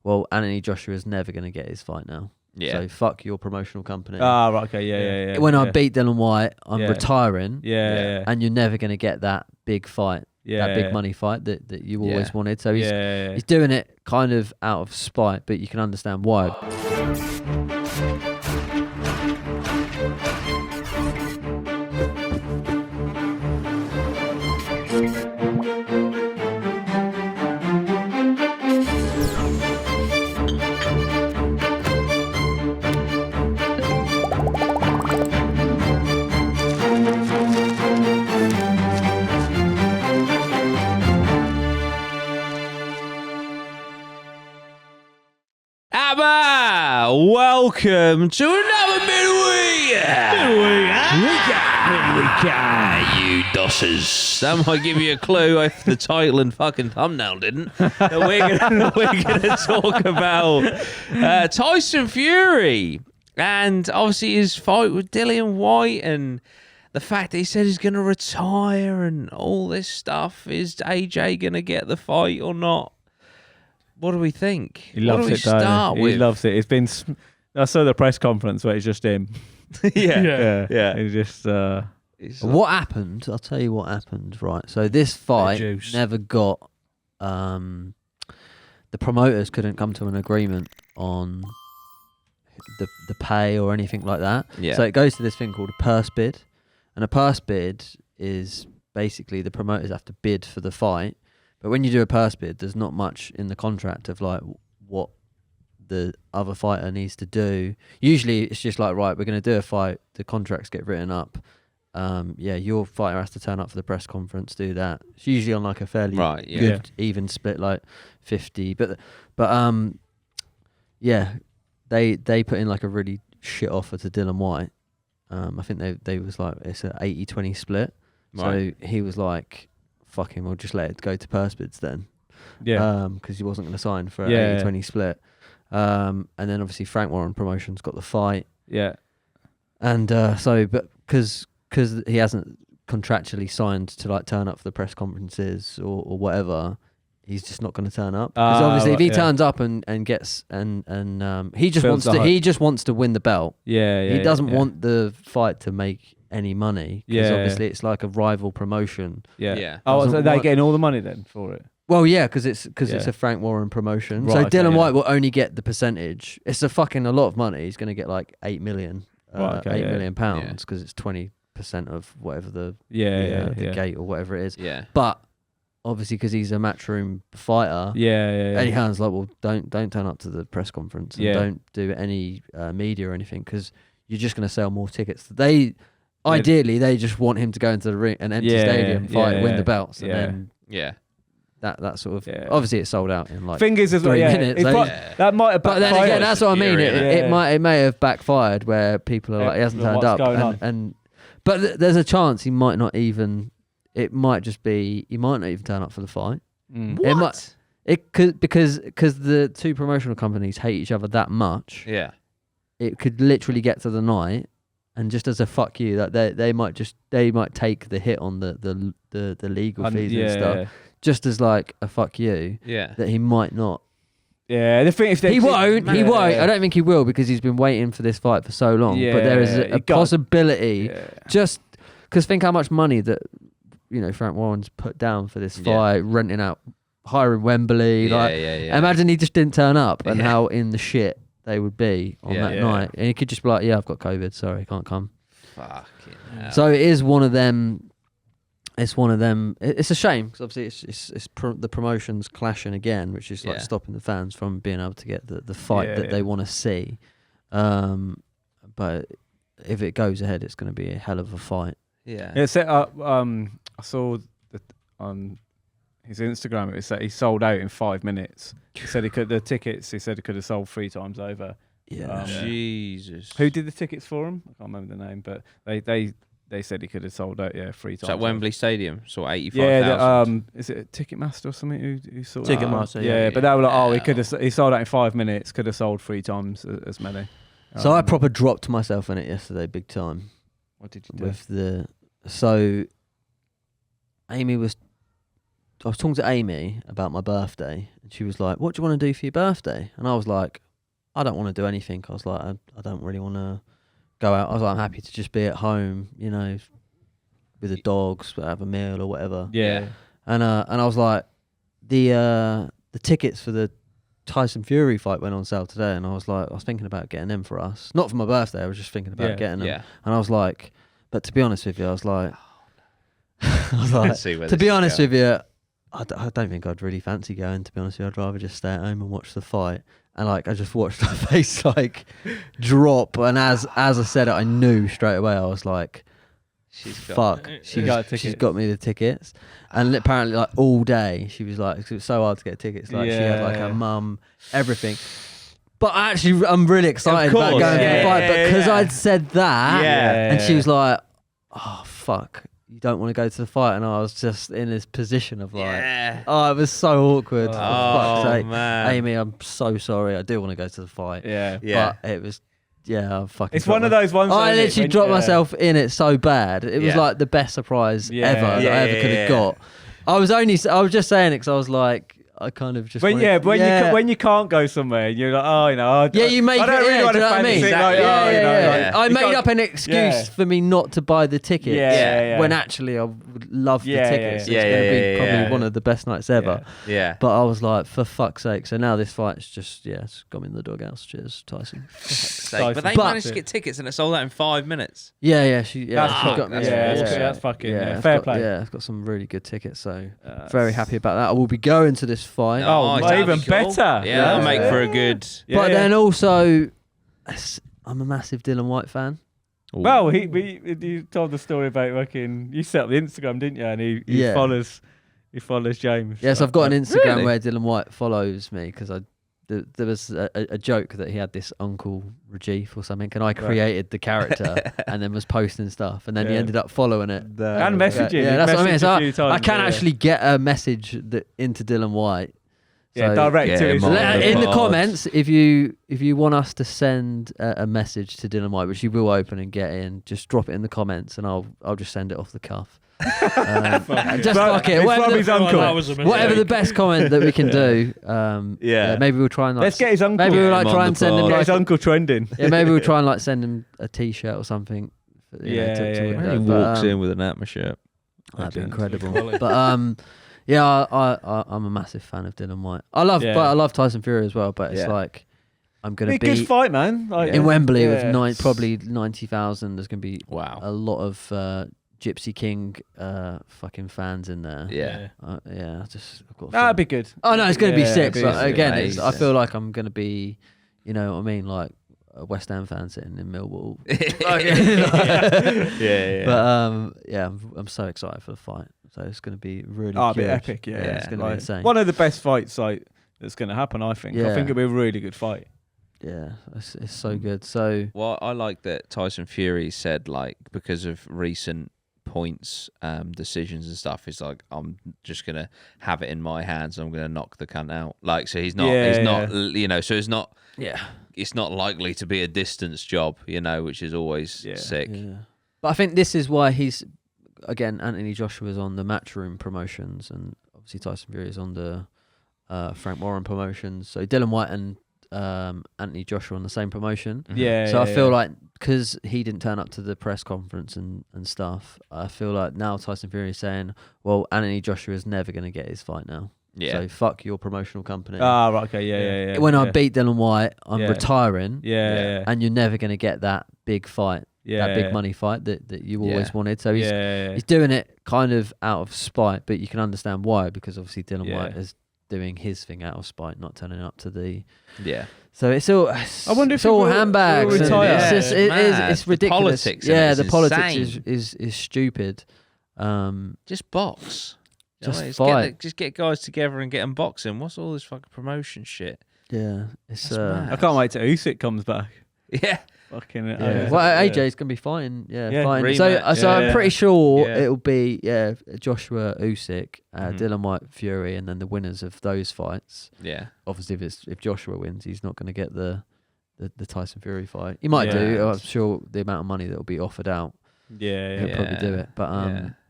well, Anthony Joshua is never going to get his fight now. Yeah. So fuck your promotional company. Ah, right, okay, yeah. When I beat Dillian Whyte, I'm retiring. Yeah. And you're never going to get that big fight, that big money fight that you always wanted. So he's doing it kind of out of spite, but you can understand why. APMA, welcome to another midweeker. You dossers. That might give you a clue if the title and fucking thumbnail didn't. We're gonna talk about Tyson Fury and obviously his fight with Dillian Whyte and the fact that he said he's gonna retire and all this stuff. Is AJ gonna get the fight or not? What do we think? He loves it, start with? He loves it. It's been. I saw the press conference where it's just him. yeah. He's just. What happened? I'll tell you what happened. Right. So this fight never got. The promoters couldn't come to an agreement on the pay or anything like that. Yeah. So it goes to this thing called a purse bid, and a purse bid is basically the promoters have to bid for the fight. But when you do a purse bid, there's not much in the contract of like what the other fighter needs to do. Usually it's just like, right, we're going to do a fight, the contracts get written up. Your fighter has to turn up for the press conference, do that. It's usually on like a fairly good even split, like 50. But they put in like a really shit offer to Dillian Whyte. I think they was like, it's an 80-20 split. Right. So he was like, fuck him, we'll just let it go to purse bids then. Yeah. Because he wasn't going to sign for an 80-20 split. And then obviously Frank Warren Promotions got the fight. Yeah. And but because he hasn't contractually signed to like turn up for the press conferences or whatever, he's just not going to turn up. Because obviously if he turns up and gets and he just wants to win the belt. He doesn't want the fight to make any money because obviously it's like a rival promotion. Oh, so they're getting all the money then for it? Well, yeah, because it's a Frank Warren promotion. Right, so Dillian Whyte will only get the percentage. It's a lot of money. He's going to get like 8 million, £8 million because it's 20% of whatever the gate or whatever it is. Yeah. But obviously because he's a matchroom fighter, Eddie Hearn's like, well, don't turn up to the press conference and don't do any media or anything because you're just going to sell more tickets. Ideally, they just want him to go into the ring, an empty stadium, fight, win the belts, and then that sort of. Yeah. Obviously, it's sold out in like 3 minutes. That might have backfired. But then again, that's what I mean. It may have backfired where people are like, he hasn't turned up, but there's a chance he might not even. It might just be he might not even turn up for the fight. What? Because the two promotional companies hate each other that much. Yeah, it could literally get to the night. And just as a fuck you, that they might take the hit on the legal fees and stuff, just as like a fuck you. Yeah, that he might not. Yeah, the thing he won't. I don't think he will because he's been waiting for this fight for so long. Yeah, but there is a possibility, just because think how much money that Frank Warren's put down for this fight, renting out, hiring Wembley. Imagine he just didn't turn up and how in the shit they would be on that night, and he could just be like, "Yeah, I've got COVID. Sorry, can't come." Fucking hell. So it is one of them. It's one of them. It's a shame because obviously it's the promotions clashing again, which is like stopping the fans from being able to get the fight that they want to see. But if it goes ahead, it's going to be a hell of a fight. Yeah. I saw that on his Instagram. It said he sold out in 5 minutes. He said he could have sold 3 times over. Yeah. Jesus. Who did the tickets for him? I can't remember the name, but they said he could have sold out 3 times. It's at Wembley Stadium, so 85,000. Is it Ticketmaster or something who sold Ticketmaster? Yeah, but they were like, he sold out in 5 minutes. Could have sold 3 times as many. So I proper dropped myself in it yesterday, big time. What did you do? So Amy was was talking to Amy about my birthday, and she was like, "What do you want to do for your birthday?" And I was like, "I don't want to do anything." I was like, "I don't really want to go out." I was like, "I'm happy to just be at home, you know, with the dogs, have a meal or whatever." Yeah. And I was like, the tickets for the Tyson Fury fight went on sale today, and I was thinking about getting them for us, not for my birthday. I was just thinking about getting them. Yeah. And I was like, but to be honest with you, I was like, to be honest with you, I don't think I'd really fancy going. To be honest with you, I'd rather just stay at home and watch the fight. And like, I just watched her face like drop, and as I said it, I knew straight away. I was like, she's got me the tickets. And apparently, like all day, she was like, 'cause it was so hard to get tickets. Like she had like her mum, everything. But actually, I'm really excited about going to the fight. But because I'd said that, and she was like, "Oh fuck, you don't want to go to the fight," and I was just in this position of like, oh, it was so awkward. For fuck's sake. Man, Amy, I'm so sorry. I do want to go to the fight. But it was. Yeah, I fucking. It's one of those ones. I literally dropped myself in it so bad. It was like the best surprise ever that I ever could have got. I was just saying it because I was like, I kind of just. When you can't go somewhere, you're like, oh, you know. You make. I don't really want to fancy. Exactly. I made up an excuse for me not to buy the tickets. When actually I would love the tickets. It's going to be probably one of the best nights ever. But I was like, for fuck's sake. So now this fight's just it's got me in the doghouse. Cheers, Tyson. But they managed to get tickets and it sold out in 5 minutes. She got me. That's fucking fair play. Yeah, I've got some really good tickets. So very happy about that. I will be going to this fight. Oh, even better. Yeah, that'll make for a good. But then also, I'm a massive Dillian Whyte fan. Ooh. Well, you told the story about fucking. You set up the Instagram, didn't you? And he follows James. Yes, I've got an Instagram where Dillian Whyte follows me because there was a joke that he had this uncle Rajiv or something, and I created the character and then was posting stuff, and then he ended up following it and messaging. Yeah, that's what I mean. So I can actually get a message into Dillian Whyte. So, direct to his in the comments, if you want us to send a message to Dillian Whyte, which you will open and get in, just drop it in the comments, and I'll just send it off the cuff. Just fuck it. Whatever the best comment that we can do. Maybe we'll try and let's get his uncle. Maybe we'll try and send him his uncle trending. Maybe we'll try and send him a t-shirt or something. He walks in with an APMA shirt. That'd be incredible. But I'm a massive fan of Dillian Whyte. I love Tyson Fury as well. But it's like I'm gonna be a good fight, man. In Wembley with probably 90,000. There's gonna be a lot of Gypsy King fucking fans in there. I've got that'd be good. Oh no, it's going to be sick. But again, I feel like I'm going to be, you know what I mean, like a West Ham fan sitting in Millwall. But I'm so excited for the fight. So it's going to be really good. Be epic. It's going to be insane. One of the best fights that's going to happen, I think. I think it'll be a really good fight. Yeah, it's so good. So I like that Tyson Fury said, like, because of recent points decisions and stuff, is like, I'm just gonna have it in my hands. I'm gonna knock the cunt out. Like, so he's not you know, so it's not likely to be a distance job, you know, which is always sick. But I think this is why he's, again, Anthony Joshua's on the Matchroom promotions, and obviously Tyson Fury is on the Frank Warren promotions. So Dillian Whyte and Anthony Joshua on the same promotion. So I feel like, because he didn't turn up to the press conference and stuff, I feel like now Tyson Fury is saying, well, Anthony Joshua is never going to get his fight now. So fuck your promotional company. Right, okay, When I beat Dillian Whyte, I'm retiring. And you're never going to get that big fight. That big money fight that you always wanted. So he's doing it kind of out of spite, but you can understand why, because obviously Dillian Whyte is doing his thing out of spite, not turning up to the So it's all. I wonder if it's all handbags. It's ridiculous. The politics. The politics is stupid. Just box. Just fight. Just get guys together and get them boxing. What's all this fucking promotion shit? Yeah, it's. I can't wait till Usyk comes back. Yeah. Fucking. Well, AJ's gonna be fighting. Fighting. So I'm pretty sure it'll be Joshua, Usyk, Dillian Whyte, Fury, and then the winners of those fights. Yeah. Obviously, if Joshua wins, he's not going to get the Tyson Fury fight. He might do. I'm sure the amount of money that will be offered out. He'll probably do it. But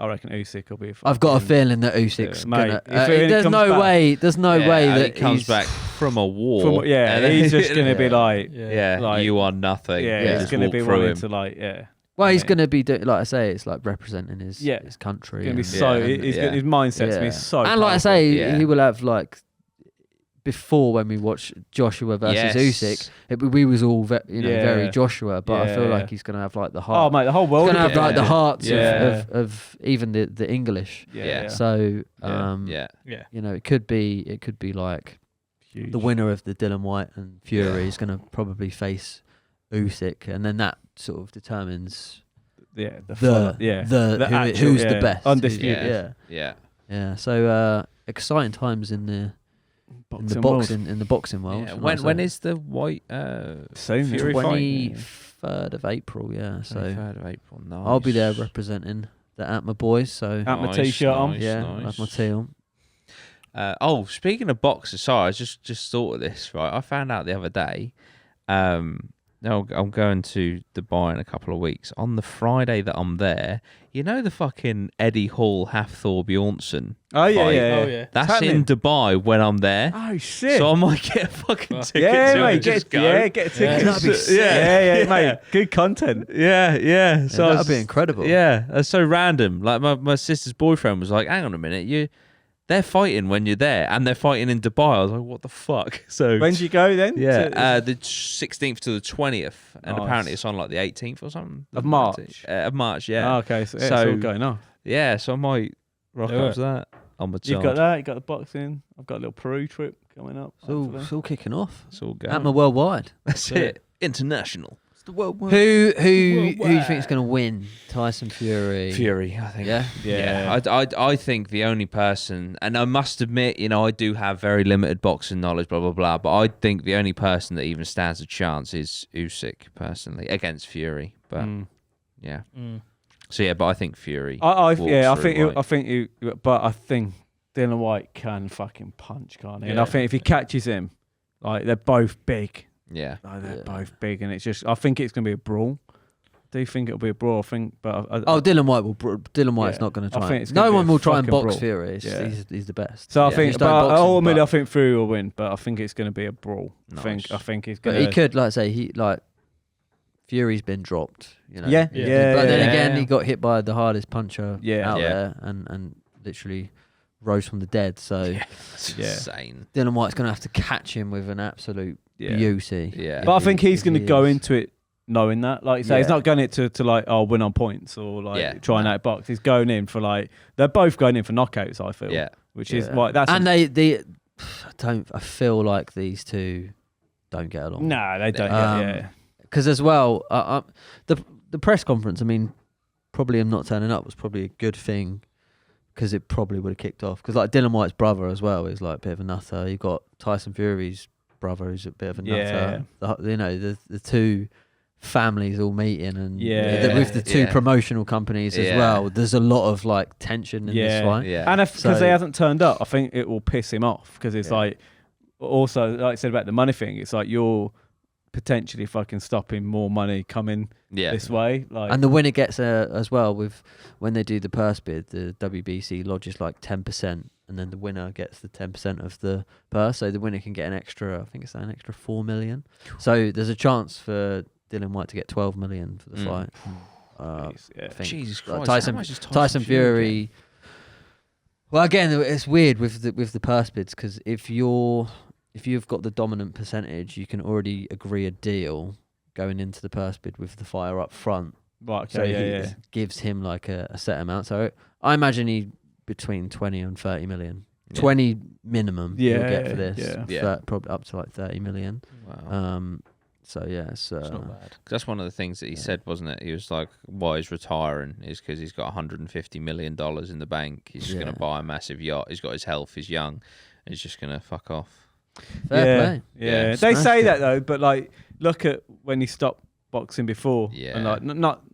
I reckon Usyk will be. I've got a feeling that Usyk's gonna. There's no way. There's no way that he comes back from a war. He's just gonna be like, you are nothing. Yeah, he's gonna be wanting to like, Well, he's going to be doing, like I say, it's like representing his country. It's going to be his mindset's going to be so. And like I say, he will have like. Before when we watched Joshua versus Usyk, we was all very Joshua, but I feel like he's going to have like the heart. Oh mate, the whole world. He's going to have like the hearts of even the English. So it could be like huge. The winner of the Dillian Whyte and Fury is going to probably face Usyk, and then that sort of determines who's the best, undisputed. Yeah. So exciting times in the boxing world. When is the White Fury 23rd of April? Yeah, so 23rd of April. Nice. I'll be there representing the APMA boys. So APMA t-shirt on. I have my tee on. Speaking of boxers, sorry, I just thought of this. Right, I found out the other day. No, I'm going to Dubai in a couple of weeks. On the Friday that I'm there, you know the fucking Eddie Hall Hafthor Bjornsson. Oh yeah. That's in Dubai when I'm there. Oh shit! So I might get a fucking ticket. Yeah, to mate. get a ticket. Yeah, mate. Good content. Yeah. So that'd be incredible. Yeah, that's so random. Like my sister's boyfriend was like, "Hang on a minute, they're fighting when you're there, and they're fighting in Dubai." I was like, "What the fuck?" So when do you go then? Yeah, the 16th to the 20th, and apparently it's on like the 18th or something of March. Of March, yeah. Oh, okay, so it's all going off. Yeah, so I might rock up to that. You've got that. You got the boxing. I've got a little Peru trip coming up. It's all kicking off. It's all going. APMA worldwide. That's it. International. Who do you think is going to win? Tyson Fury. Fury, I think. Yeah. I think the only person, and I must admit, I do have very limited boxing knowledge, blah blah blah. But I think the only person that even stands a chance is Usyk, personally, against Fury. But but I think Fury. I think Dillian Whyte can fucking punch, can't he? And I think if he catches him, like they're both big. Yeah, they're both big, and I think it's going to be a brawl. Do you think it'll be a brawl? I think, but Dylan White will. Dylan White's not going to try. No one will try and box brawl. Fury. He's the best. So I think, but ultimately, I think Fury will win. But I think it's going to be a brawl. Nice. I think he's going. But he could, like say, Fury's been dropped. Yeah. But then again, he got hit by the hardest puncher out there, and literally rose from the dead. So insane. Dylan White's going to have to catch him with an absolute beauty. Yeah. But I think he's going to go into it knowing that, like you say, he's not going it to like win on points or like try and outbox. He's going in for they're both going in for knockouts. I feel, which is why that's. And I feel like these two don't get along. No, they don't. Because as well, the press conference. I mean, probably him not turning up was probably a good thing. Because it probably would have kicked off. Because like Dillian Whyte's brother as well is like a bit of a nutter. You've got Tyson Fury's brother who's a bit of a nutter. The two families all meeting and with the two promotional companies as well. There's a lot of like tension in this fight. And because they hasn't turned up, I think it will piss him off. Because it's like also like I said about the money thing. It's like you're potentially fucking stopping more money coming this way. Like, and the winner gets as well with when they do the purse bid, the WBC lodges like 10%, and then the winner gets the 10% of the purse. So the winner can get an extra, I think it's an extra 4 million. So there's a chance for Dillian Whyte to get 12 million for the fight. I think Jesus Christ, Tyson Fury. Well, again, it's weird with the purse bids because if you've got the dominant percentage, you can already agree a deal going into the purse bid with the fighter up front. Right. Okay, so he gives him like a set amount. So I imagine he between 20 and 30 million. 20 minimum you'll get for this. Probably up to like 30 million. Wow. So it's not bad. That's one of the things that he said, wasn't it? He was like, why he's retiring is because he's got $150 million in the bank. He's just going to buy a massive yacht. He's got his health. He's young. He's just going to fuck off. Fair play. Yeah. They say that though, but like, look at when he stopped boxing before. Yeah. And like, not,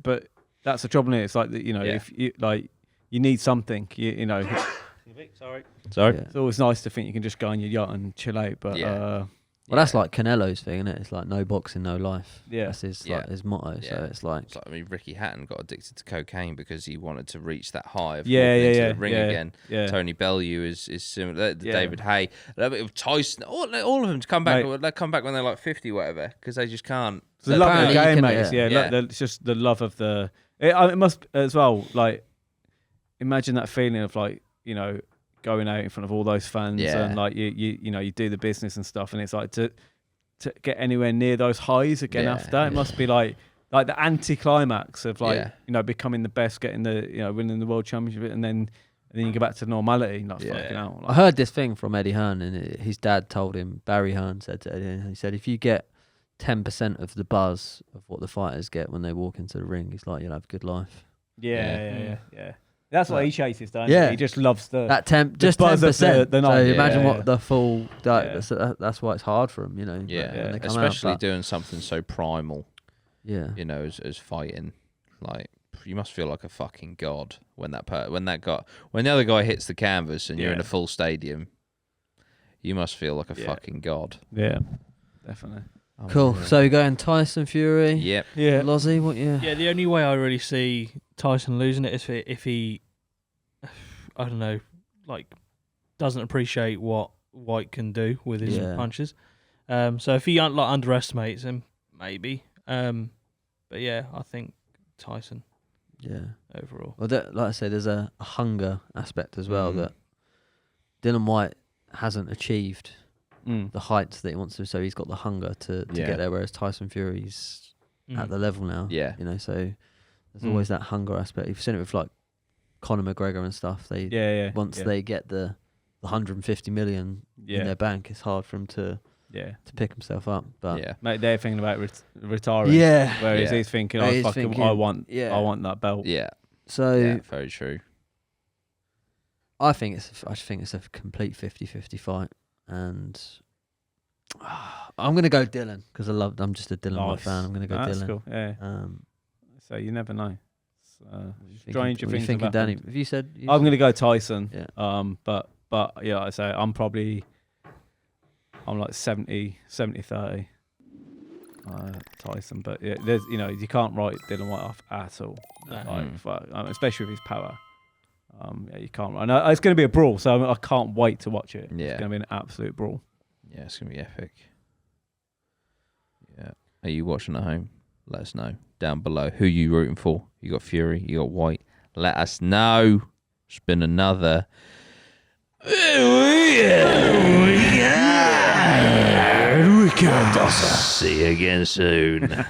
but that's the trouble here. It's like, if you like, you need something, Sorry. Yeah. It's always nice to think you can just go on your yacht and chill out, but Well, that's like Canelo's thing, isn't it? It's like no boxing, no life. Yeah. That's his like his motto. Yeah. So it's like I mean, Ricky Hatton got addicted to cocaine because he wanted to reach that high of walking into the ring again. Yeah. Tony Bellew is similar. David Hay, Tyson, all of them to come back. They come back when they're like 50, whatever, because they just can't. It's the love of the game, mate. Yeah. It's just the love of the. It must as well. Like, imagine that feeling of like, you know, going out in front of all those fans and like you do the business and stuff, and it's like to get anywhere near those highs again after. It must be like the anti-climax of like you know, becoming the best, getting the, you know, winning the world championship, and then you get back to normality. Like, fucking out. Like, I heard this thing from Eddie Hearn, and his dad told him. Barry Hearn said to Eddie, he said, if you get 10% of the buzz of what the fighters get when they walk into the ring, he's like, you'll have a good life. Yeah. That's what he chases, don't he? He just loves that just buzz 10%. Of the night. So imagine what the full. That's why it's hard for him, you know. Yeah, especially doing something so primal. Yeah, you know, as fighting. Like, you must feel like a fucking god when the other guy hits the canvas and you're in a full stadium. You must feel like a fucking god. Yeah, definitely. Cool. So you're going Tyson Fury. Yep. Yeah. Lozzie, what you? Yeah, the only way I really see Tyson losing it is if he, I don't know, like, doesn't appreciate what White can do with his punches. So if he underestimates him, maybe. But yeah, I think Tyson. Yeah. Overall. Well, like I said, there's a hunger aspect as well that Dillian Whyte hasn't achieved. The heights that he wants to, so he's got the hunger to get there, whereas Tyson Fury's at the level now. Yeah, you know, so there's always that hunger aspect. You've seen it with like Conor McGregor and stuff. They once they get the 150 million in their bank, it's hard for him to pick himself up. But mate, they're thinking about retiring. Whereas he's thinking, I want that belt. Yeah. So very true. I think it's a complete 50-50 fight. And I'm going to go Dylan because I'm just a Dylan Whyte fan. I'm going to go Dylan. Cool. Yeah. So you never know. Stranger things have happened. Danny, have you said? I'm going to go Tyson. Yeah. But yeah, I say I'm like 70-30 Tyson. But yeah, there's, you know, you can't write Dylan Whyte off at all. Especially with his power. Yeah, you can't. And it's going to be a brawl, so I can't wait to watch it. Yeah, it's going to be an absolute brawl. Yeah, it's going to be epic. Yeah. Are you watching at home? Let us know down below. Who you rooting for? You got Fury, you got White. Let us know. It's been another. See you again soon.